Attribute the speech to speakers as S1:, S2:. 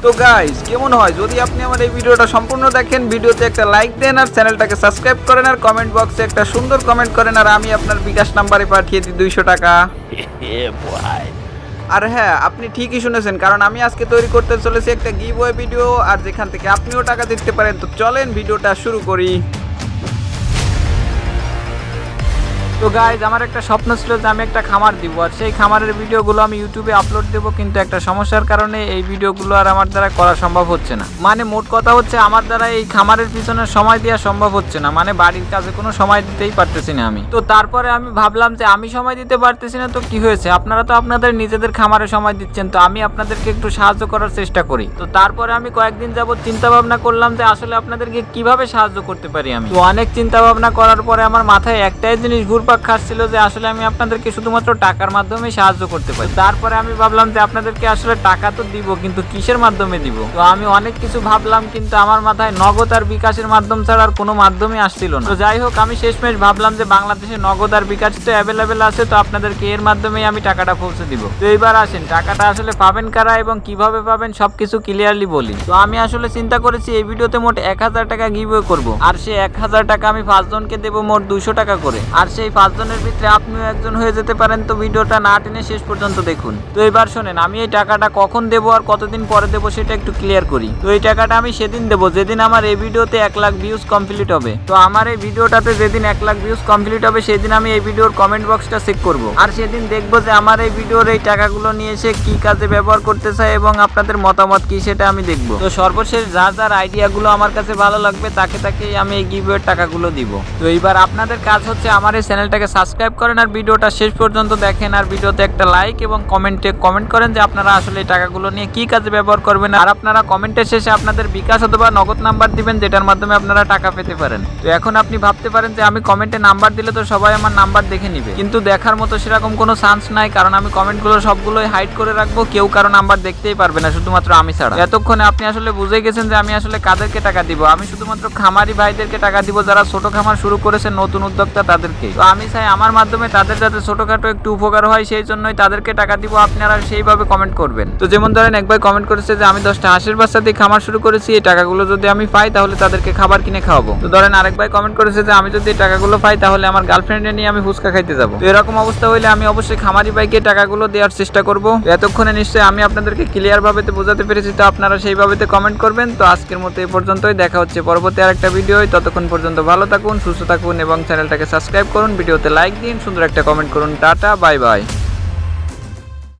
S1: তো গাইস কেমন হয় যদি আপনি আমার এই ভিডিওটা সম্পূর্ণ দেখেন, ভিডিওতে একটা লাইক দেন আর চ্যানেলটাকে সাবস্ক্রাইব করেন আর কমেন্ট বক্সে একটা সুন্দর কমেন্ট করেন আর আমি আপনার বিকাশ নাম্বারে পাঠিয়ে দিই 200 টাকা। আর হ্যাঁ, আপনি ঠিকই শুনেছেন, কারণ আমি আজকে তৈরি করতে চলেছি একটা গিভওয়ে ভিডিও, আর যেখান থেকে আপনিও টাকা জিততে পারেন। তো চলেন ভিডিওটা শুরু করি। তো গাইজ, আমার একটা স্বপ্ন ছিল যে আমি একটা খামার দিব, আর সেই খামারের ভিডিওগুলো আমি ইউটিউবে আপলোড দেবো, কিন্তু একটা সমস্যার কারণে এই ভিডিওগুলো আর আমার দ্বারা করা সম্ভব হচ্ছে না। মানে মোট কথা হচ্ছে আমার দ্বারা এই খামারের পিছনে সময় দেওয়া সম্ভব হচ্ছে না, মানে বাড়ির কাজে কোনো সময় দিতেই পারতেছি না আমি। তো তারপরে আমি ভাবলাম যে আমি সময় দিতে পারতেছি না তো কি হয়েছে, আপনারা তো আপনাদের নিজেদের খামারে সময় দিচ্ছেন, তো আমি আপনাদেরকে একটু সাহায্য করার চেষ্টা করি। তো তারপরে আমি কয়েকদিন যাবত চিন্তা ভাবনা করলাম যে আসলে আপনাদেরকে কিভাবে সাহায্য করতে পারি আমি। তো অনেক চিন্তা ভাবনা করার পরে আমার মাথায় একটাই জিনিস ঘুরপাক খাচ্ছিল যে আসলে আমি আপনাদেরকে শুধুমাত্র টাকার মাধ্যমে সাহায্য করতে পারি। তারপরে আমি ভাবলাম যে আপনাদেরকে আসলে টাকা তো দিব, কিন্তু কিসের মাধ্যমে দিব। তো আমি অনেক কিছু ভাবলাম, কিন্তু আমার মাথায় নগদ আর বিকাশের মাধ্যম ছাড়া আর কোনো মাধ্যমই আসছিল না। তো যাই হোক, আমি শেষমেশ ভাবলাম যে বাংলাদেশে নগদ আর বিকাশ তো অ্যাভেলেবেল আছে, তো আপনাদেরকে এর মাধ্যমেই আমি টাকাটা পৌঁছে দিব। তো এইবার আসেন, টাকাটা আসলে পাবেন কারা এবং কিভাবে পাবেন সবকিছু ক্লিয়ারলি বলি। তো আমি আসলে চিন্তা করেছি এই ভিডিওতে মোট 1000 টাকা গিভওয়ে করব, আর সেই 1000 টাকা আমি 5 জনকে দেবো মোট 200 টাকা করে। আর সেই 5 জনের ভিতরে আপনিও একজন হয়ে যেতে পারেন। তো ভিডিওটা না টেনে শেষ পর্যন্ত দেখুন। তো এবার শোনেন, আমি এই টাকাটা কখন দেবো আর কতদিন পরে দেবো সেটা একটু ক্লিয়ার করি। তো এই টাকাটা আমি সেদিন দেবো যেদিন আমার এই ভিডিওতে 1 লাখ ভিউজ কমপ্লিট হবে। তো আমার এই ভিডিওটাতে যেদিন 1 লাখ ভিউজ কমপ্লিট হবে সেদিন আমি এই ভিডিওর কমেন্ট বক্সটা চেক করব, আর সেদিন দেখবো যে আমার এই ভিডিওর এই টাকাগুলো নিয়ে এসে কি কাজে ব্যবহার করতে চায় এবং আপনাদের মতামত কি সেটা আমি দেখবো। তো সর্বশেষ যার আইডিয়াগুলো আমার কাছে ভালো লাগবে তাকেই আমি এই গিভওয়ের টাকাগুলো দিব। তো এইবার আপনাদের কাজ হচ্ছে আমার এই চ্যানেলটাকে সাবস্ক্রাইব করেন আর ভিডিওটা শেষ পর্যন্ত দেখেন, আর ভিডিওতে একটা লাইক এবং কমেন্টে কমেন্ট করেন যে আপনারা আসলে এই টাকাগুলো নিয়ে কি কাজে ব্যবহার করবেন। আর আপনারা কমেন্টের শেষে আপনাদের বিকাশ অথবা নগদ নাম্বার দিবেন, যেটার মাধ্যমে আপনারা টাকা পেতে পারেন। তো এখন আপনি ভাবতে পারেন যে আমি কমেন্টে নাম্বার দিলে তো সবাই আমার নাম্বার দেখে নিবে, কিন্তু দেখার মতো সেরকম কোনো চান্স নাই, কারণ আমি কমেন্টগুলো সবগুলোই হাইড করে রাখবো, কেউ কারো নাম্বার দেখতেই পারবে না শুধুমাত্র আমি ছাড়া। এতক্ষণে আপনি আসলে বুঝে গেছেন যে আমি আসলে কাদেরকে টাকা দিব। আমি শুধুমাত্র খামারি ভাইদেরকে টাকা দিব, যারা ছোট খামার শুরু করেছে, নতুন উদ্যোক্তা তাদেরকে। তো আমি চাই আমার মাধ্যমে তাদের যাতে ছোটখাটো একটু উপকার হয়, সেই জন্যই তাদেরকে টাকা দিব। আপনারা সেইভাবে কমেন্ট করবেন। তো যেমন ধরেন, এক ভাই কমেন্ট করেছে যে আমি 10টা হাঁসের বাচ্চা দিয়ে খামার শুরু করেছি, এই টাকাগুলো যদি আমি পাই তাহলে তাদেরকে খাবার কিনে খাওয়াবো। তো ধরেন আরেক ভাই কমেন্ট করেছে যে আমি যদি এই টাকাগুলো পাই তাহলে আমার গার্লফ্রেন্ডে নিয়ে আমি ফুচকা খাইতে যাবো। তো এরকম অবস্থা হইলে আমি অবশ্যই খামারি ভাইকে টাকাগুলো দেওয়ার চেষ্টা করব। এতক্ষণে নিশ্চয়ই আমি আপনাদেরকে ক্লিয়ার ভাবে বোঝাতে পেরেছি। তো আপনারা সেইভাবে কমেন্ট করবেন। তো আজকের মতো এই পর্যন্তই, দেখা হচ্ছে পরবর্তী আরেকটা ভিডিও। ততক্ষণ পর্যন্ত ভালো থাকুন, সুস্থ থাকুন এবং চ্যানেলটাকে সাবস্ক্রাইব করুন, ভিডিওতে লাইক দিন, সুন্দর একটা কমেন্ট করুন। Tata, bye bye.